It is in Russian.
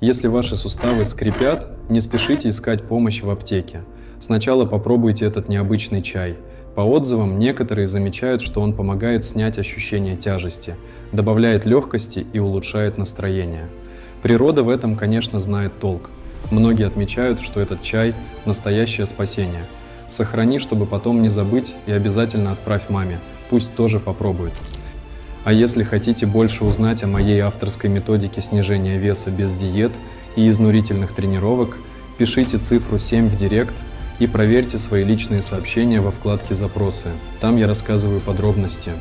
Если ваши суставы скрипят, не спешите искать помощь в аптеке. Сначала попробуйте этот необычный чай. По отзывам, некоторые замечают, что он помогает снять ощущение тяжести, добавляет легкости и улучшает настроение. Природа в этом, конечно, знает толк. Многие отмечают, что этот чай – настоящее спасение. Сохрани, чтобы потом не забыть, и обязательно отправь маме, пусть тоже попробует. А если хотите больше узнать о моей авторской методике снижения веса без диет и изнурительных тренировок, пишите цифру 7 в директ и проверьте свои личные сообщения во вкладке «Запросы». Там я рассказываю подробности.